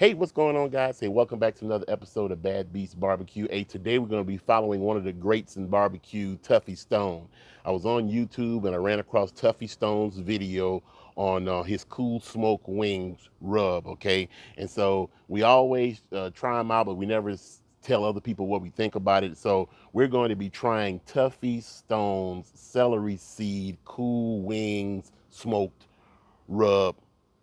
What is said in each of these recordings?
Hey, what's going on, guys? Hey, welcome back to another episode of Bad Beast Barbecue. Hey, today we're going to be following one of the greats in barbecue, Tuffy Stone. I was on YouTube and I ran across Tuffy Stone's video on his Cool Smoke Wings rub, okay? And so we always try them out, but we never tell other people what we think about it. So we're going to be trying Tuffy Stone's Celery Seed Cool Wings Smoked Rub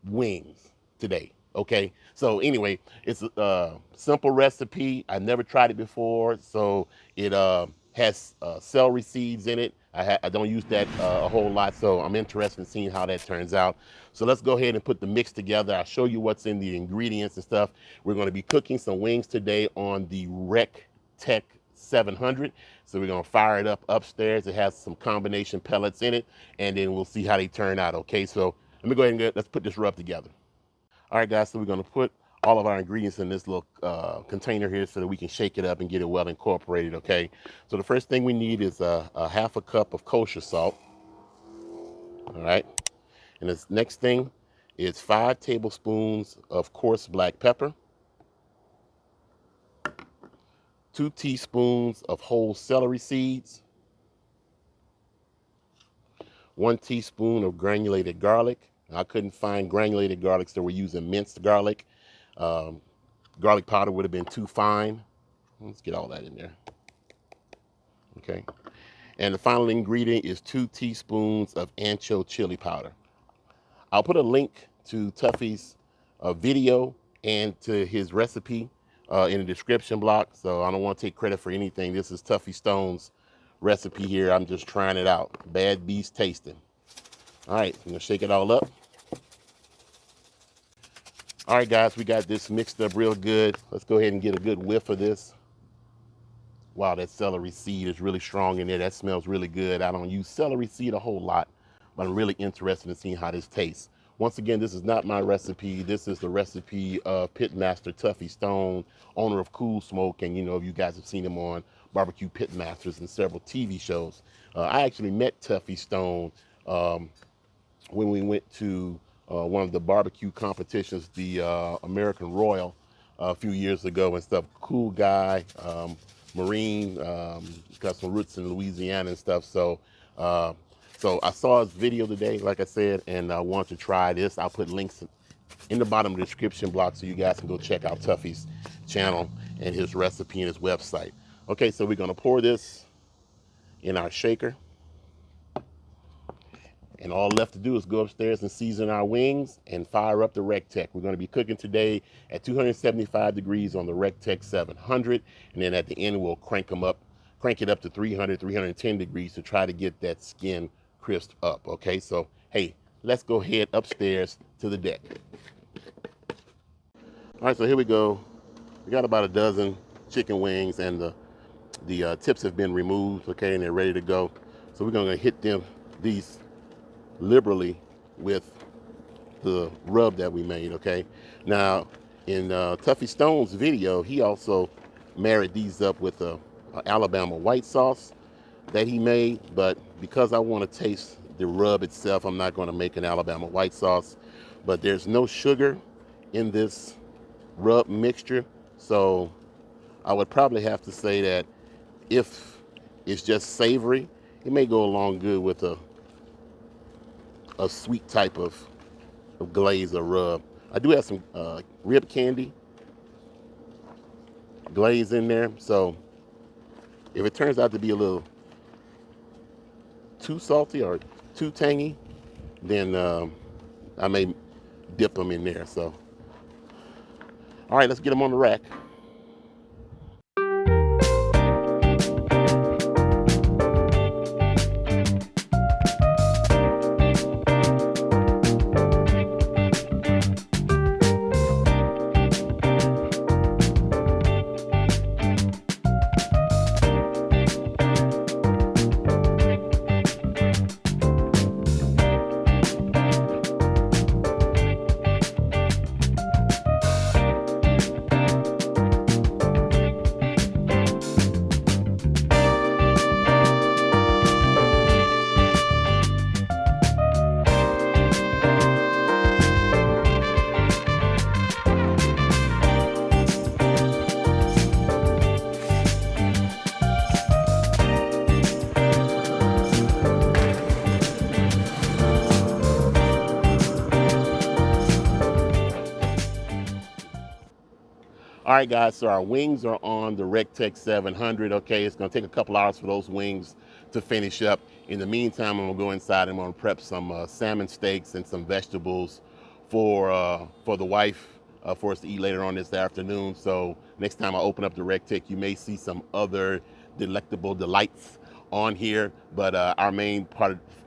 Wings today. Okay, so anyway, it's a simple recipe. I've never tried it before, so it has celery seeds in it. I don't use that a whole lot, so I'm interested in seeing how that turns out. So let's go ahead and put the mix together. I'll show you what's in the ingredients and stuff. We're going to be cooking some wings today on the recteq 700. So we're going to fire it up upstairs. It has some combination pellets in it, and then we'll see how they turn out. Okay, so let me go ahead and let's put this rub together. All right, guys, so we're going to put all of our ingredients in this little container here so that we can shake it up and get it well incorporated, okay? So the first thing we need is a half a cup of kosher salt, all right? And this next thing is 5 tablespoons of coarse black pepper, 2 teaspoons of whole celery seeds, 1 teaspoon of granulated garlic. I couldn't find granulated garlic, so we're using minced garlic. Garlic powder would have been too fine. Let's get all that in there. Okay. And the final ingredient is 2 teaspoons of Ancho chili powder. I'll put a link to Tuffy's video and to his recipe in the description block. So I don't want to take credit for anything. This is Tuffy Stone's recipe here. I'm just trying it out. Bad beast tasting. All right, I'm gonna shake it all up. All right, guys, we got this mixed up real good. Let's go ahead and get a good whiff of this. Wow, that celery seed is really strong in there. That smells really good. I don't use celery seed a whole lot, but I'm really interested in seeing how this tastes. Once again, this is not my recipe. This is the recipe of Pitmaster Tuffy Stone, owner of Cool Smoke. And, you know, you guys have seen him on Barbecue Pitmasters and several TV shows. I actually met Tuffy Stone when we went to one of the barbecue competitions, the American Royal, a few years ago and stuff. Cool guy, Marine, got some roots in Louisiana and stuff. So so I saw his video today, like I said, and I wanted to try this. I'll put links in the bottom of the description block so you guys can go check out Tuffy's channel and his recipe and his website. Okay, so we're gonna pour this in our shaker. And all left to do is go upstairs and season our wings and fire up the recteq. We're going to be cooking today at 275 degrees on the recteq 700. And then at the end, we'll crank it up to 300, 310 degrees to try to get that skin crisp up. Okay, so hey, let's go head upstairs to the deck. All right, so here we go. We got about a dozen chicken wings, and the tips have been removed, okay, and they're ready to go. So we're going to hit these liberally with the rub that we made, okay? Now, in Tuffy Stone's video, he also married these up with a Alabama white sauce that he made, but because I want to taste the rub itself, I'm not going to make an Alabama white sauce. But there's no sugar in this rub mixture, so I would probably have to say that if it's just savory, it may go along good with a sweet type of glaze or rub. I do have some rib candy glaze in there, so if it turns out to be a little too salty or too tangy, then I may dip them in there. So, all right, let's get them on the rack. All right, guys, so our wings are on the recteq 700. Okay, it's gonna take a couple hours for those wings to finish up. In the meantime, I'm gonna go inside and I'm gonna prep some salmon steaks and some vegetables for the wife for us to eat later on this afternoon. So next time I open up the recteq, you may see some other delectable delights on here, but our main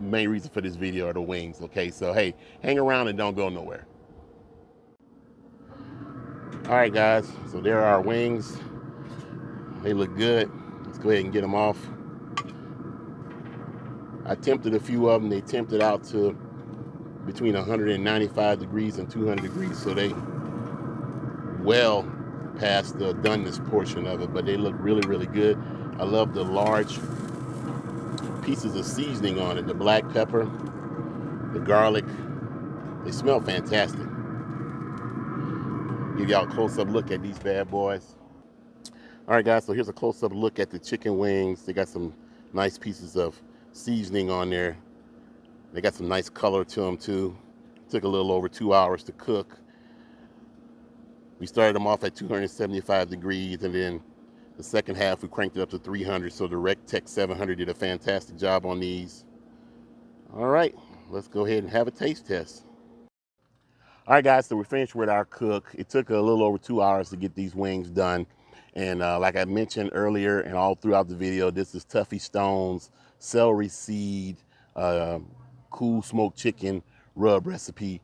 reason for this video are the wings. Okay, so hey, hang around and don't go nowhere. All right, guys, so there are our wings. They look good. Let's go ahead and get them off. I tempted a few of them. They tempted out to between 195 degrees and 200 degrees, so they well past the doneness portion of it, but they look really, really good. I love the large pieces of seasoning on it, the black pepper, the garlic. They smell fantastic. Give y'all a close-up look at these bad boys. All right, guys, so here's a close-up look at the chicken wings. They got some nice pieces of seasoning on there. They got some nice color to them, too. Took a little over 2 hours to cook. We started them off at 275 degrees, and then the second half we cranked it up to 300, so the recteq 700 did a fantastic job on these. All right, let's go ahead and have a taste test. All right, guys, so we're finished with our cook. It took a little over 2 hours to get these wings done. And like I mentioned earlier and all throughout the video, this is Tuffy Stone's celery seed cool smoked chicken rub recipe.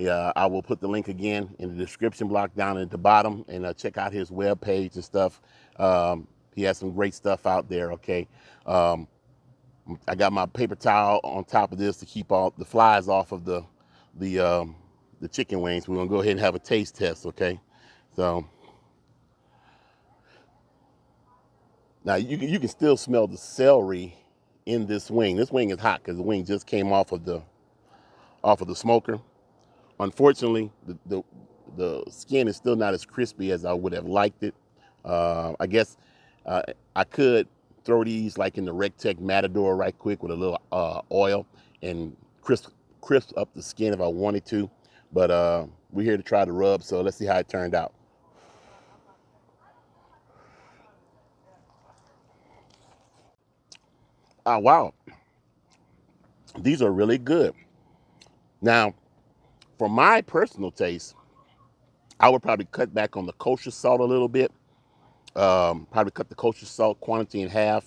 I will put the link again in the description block down at the bottom, and check out his webpage and stuff. He has some great stuff out there, okay? I got my paper towel on top of this to keep all the flies off of the chicken wings. We're gonna go ahead and have a taste test, okay? So now you can still smell the celery in this wing. This wing is hot because the wing just came off of the smoker. Unfortunately, the skin is still not as crispy as I would have liked it. I guess I could throw these like in the recteq Matador right quick with a little oil and crisp up the skin if I wanted to. But we're here to try the rub, so let's see how it turned out. Oh, wow. These are really good. Now, for my personal taste, I would probably cut back on the kosher salt a little bit. Probably cut the kosher salt quantity in half.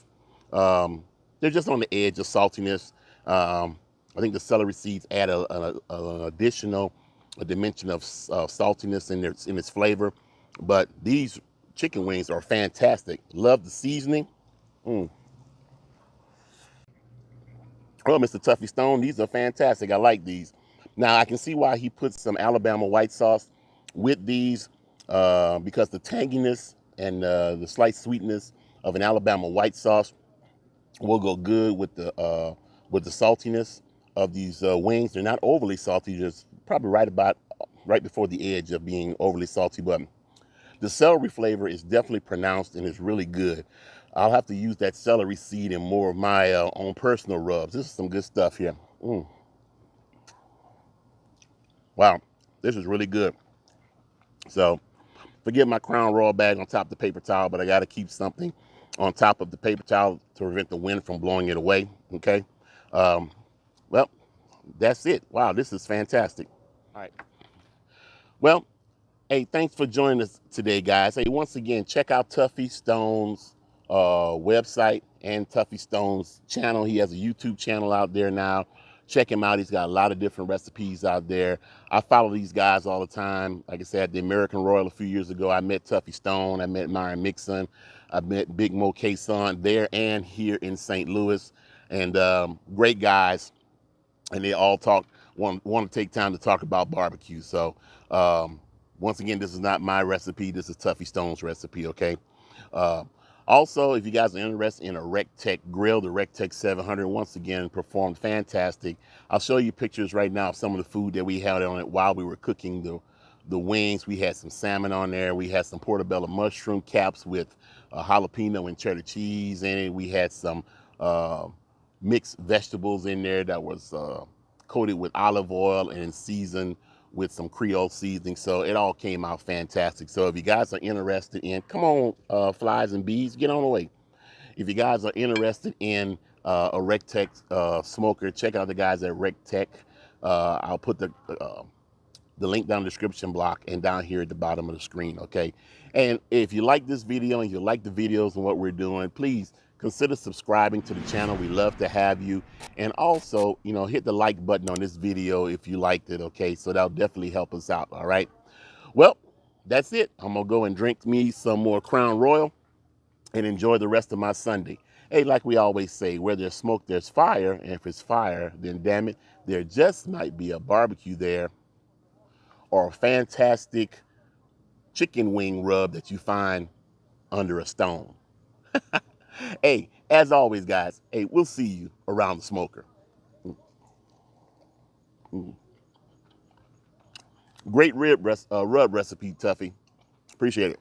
They're just on the edge of saltiness. I think the celery seeds add an additional dimension of saltiness in its flavor. But these chicken wings are fantastic. Love the seasoning. Oh, Mr. Tuffy Stone, these are fantastic. I like these. Now, I can see why he puts some Alabama white sauce with these because the tanginess and the slight sweetness of an Alabama white sauce will go good with the saltiness of these wings. They're not overly salty, just probably right before the edge of being overly salty, but the celery flavor is definitely pronounced and is really good. I'll have to use that celery seed in more of my own personal rubs. This is some good stuff here. Wow, this is really good. So forgive my Crown Royal bag on top of the paper towel, but I got to keep something on top of the paper towel to prevent the wind from blowing it away, okay? Well, that's it. Wow, this is fantastic. All right. Well, hey, thanks for joining us today, guys. Hey, once again, check out Tuffy Stone's website and Tuffy Stone's channel. He has a YouTube channel out there now. Check him out. He's got a lot of different recipes out there. I follow these guys all the time. Like I said, at the American Royal a few years ago, I met Tuffy Stone. I met Myron Mixon. I met Big Mo K-Son there and here in St. Louis. And great guys. And they all want to take time to talk about barbecue. So once again, this is not my recipe. This is Tuffy Stone's recipe, okay? Also, if you guys are interested in a recteq grill, the recteq 700, once again, performed fantastic. I'll show you pictures right now of some of the food that we had on it while we were cooking the wings. We had some salmon on there. We had some portobello mushroom caps with jalapeno and cheddar cheese in it. We had some mixed vegetables in there that was coated with olive oil and seasoned with some Creole seasoning. So it all came out fantastic. So if you guys are interested in, come on, flies and bees, get on the way. If you guys are interested in a recteq smoker, check out the guys at recteq. I'll put the link down in the description block and down here at the bottom of the screen, okay? And if you like this video and you like the videos and what we're doing, please consider subscribing to the channel. We love to have you. And also, you know, hit the like button on this video if you liked it, okay? So that'll definitely help us out, all right? Well, that's it. I'm gonna go and drink me some more Crown Royal and enjoy the rest of my Sunday. Hey, like we always say, where there's smoke, there's fire. And if it's fire, then damn it, there just might be a barbecue there, or a fantastic chicken wing rub that you find under a stone. Hey, as always, guys, hey, we'll see you around the smoker. Great rub recipe, Tuffy. Appreciate it.